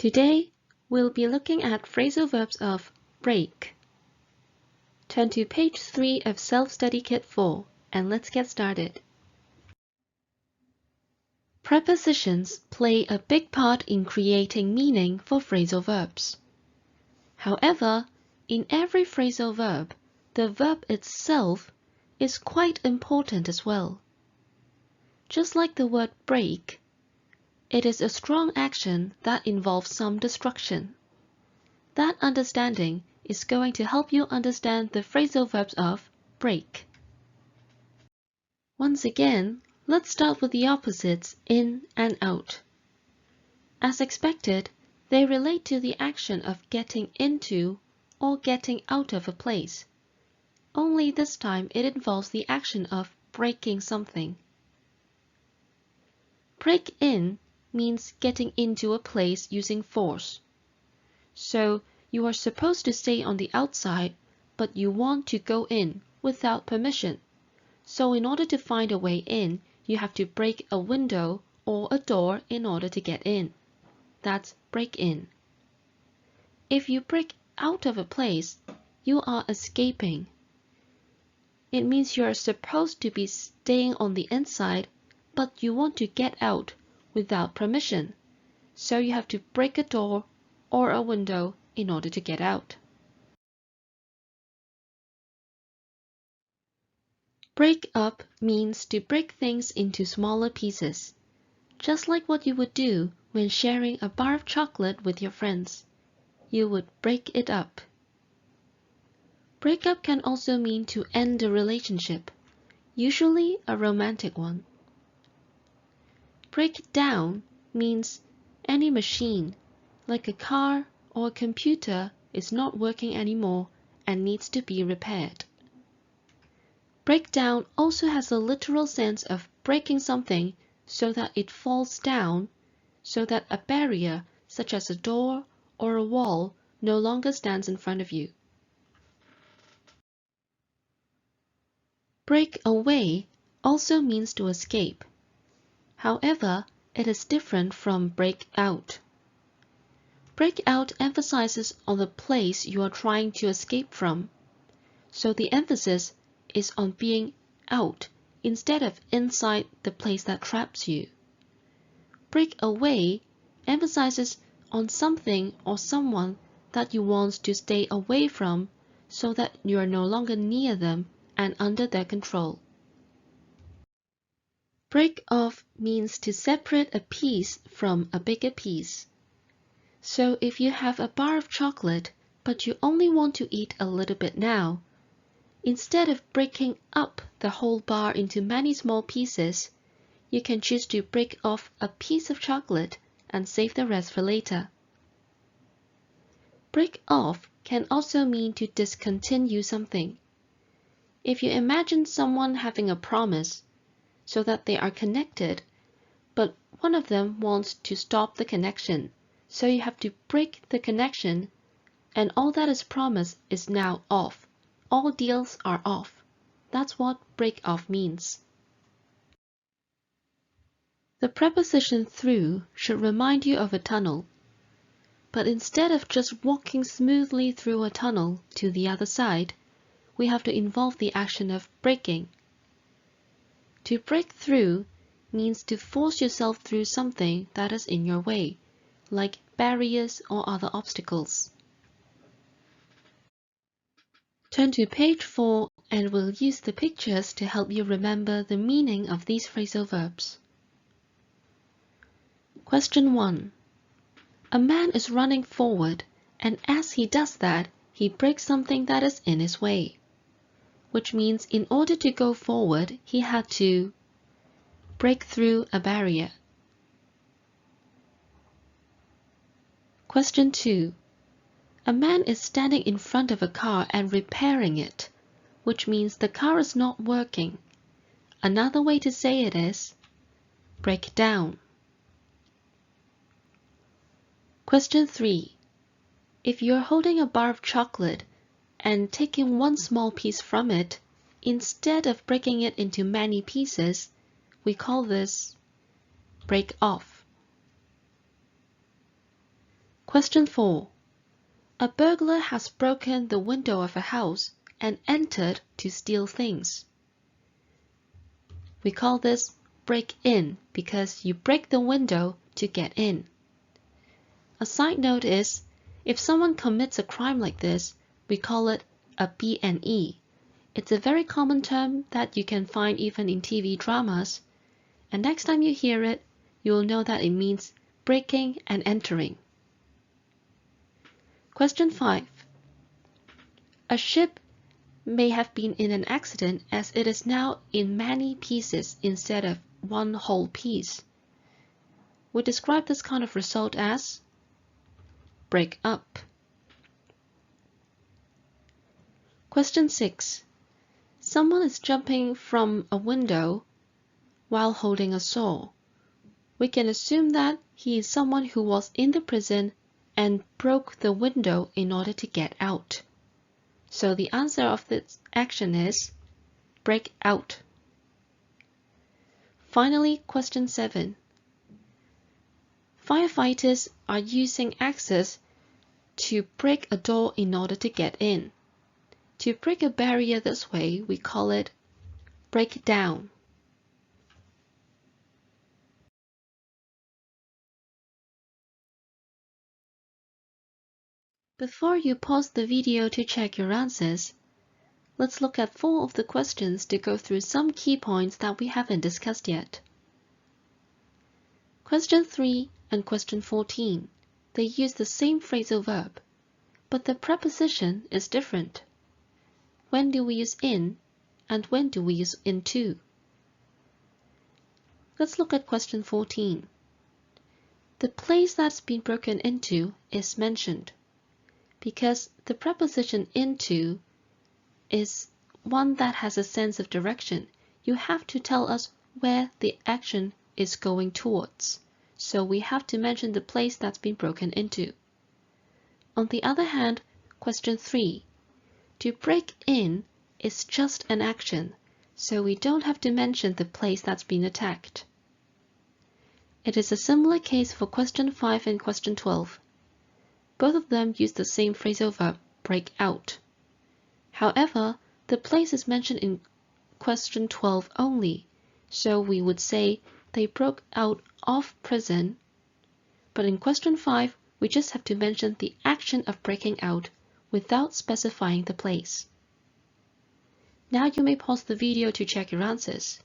Today, we'll be looking at phrasal verbs of break. Turn to page 3 of Self-Study Kit 4, and let's get started. Prepositions play a big part in creating meaning for phrasal verbs. However, in every phrasal verb, the verb itself is quite important as well. Just like the word break, it is a strong action that involves some destruction. That understanding is going to help you understand the phrasal verbs of break. Once again, let's start with the opposites in and out. As expected, they relate to the action of getting into or getting out of a place. Only this time it involves the action of breaking something. Break in means getting into a place using force. So, you are supposed to stay on the outside, but you want to go in without permission. So in order to find a way in, you have to break a window or a door in order to get in. That's break in. If you break out of a place, you are escaping. It means you are supposed to be staying on the inside, but you want to get out without permission. So you have to break a door or a window in order to get out. Break up means to break things into smaller pieces, just like what you would do when sharing a bar of chocolate with your friends. You would break it up. Break up can also mean to end a relationship, usually a romantic one. Break down means any machine, like a car or a computer, is not working anymore and needs to be repaired. Breakdown also has a literal sense of breaking something so that it falls down, so that a barrier, such as a door or a wall, no longer stands in front of you. Break away also means to escape. However, it is different from break out. Break out emphasizes on the place you are trying to escape from, so the emphasis is on being out instead of inside the place that traps you. Break away emphasizes on something or someone that you want to stay away from so that you are no longer near them and under their control. Break off means to separate a piece from a bigger piece. So if you have a bar of chocolate, but you only want to eat a little bit now, instead of breaking up the whole bar into many small pieces, you can choose to break off a piece of chocolate and save the rest for later. Break off can also mean to discontinue something. If you imagine someone having a promise, so that they are connected, but one of them wants to stop the connection, so you have to break the connection, and all that is promised is now off. All deals are off. That's what break off means. The preposition through should remind you of a tunnel. But instead of just walking smoothly through a tunnel to the other side, we have to involve the action of breaking. To break through means to force yourself through something that is in your way, like barriers or other obstacles. Turn to page 4 and we'll use the pictures to help you remember the meaning of these phrasal verbs. Question 1. A man is running forward, and as he does that, he breaks something that is in his way, which means in order to go forward, he had to break through a barrier. Question 2. A man is standing in front of a car and repairing it, which means the car is not working. Another way to say it is break down. Question 3. If you're holding a bar of chocolate and taking one small piece from it, instead of breaking it into many pieces, we call this break off. Question 4. A burglar has broken the window of a house and entered to steal things. We call this break in because you break the window to get in. A side note is, if someone commits a crime like this, we call it a B&E. It's a very common term that you can find even in TV dramas, and next time you hear it, you will know that it means breaking and entering. Question 5. A ship may have been in an accident as it is now in many pieces instead of one whole piece. We describe this kind of result as break up. Question 6. Someone is jumping from a window while holding a saw. We can assume that he is someone who was in the prison and broke the window in order to get out. So the answer of this action is break out. Finally, question 7. Firefighters are using axes to break a door in order to get in. To break a barrier this way, we call it break down. Before you pause the video to check your answers, let's look at 4 of the questions to go through some key points that we haven't discussed yet. Question 3 and question 14, they use the same phrasal verb, but the preposition is different. When do we use in and when do we use into? Let's look at question 14. The place that's been broken into is mentioned because the preposition into is one that has a sense of direction. You have to tell us where the action is going towards. So we have to mention the place that's been broken into. On the other hand, question 3. To break in is just an action, so we don't have to mention the place that's been attacked. It is a similar case for question 5 and question 12. Both of them use the same phrasal verb, break out. However, the place is mentioned in question 12 only, so we would say they broke out of prison, but in question 5, we just have to mention the action of breaking out without specifying the place. Now you may pause the video to check your answers.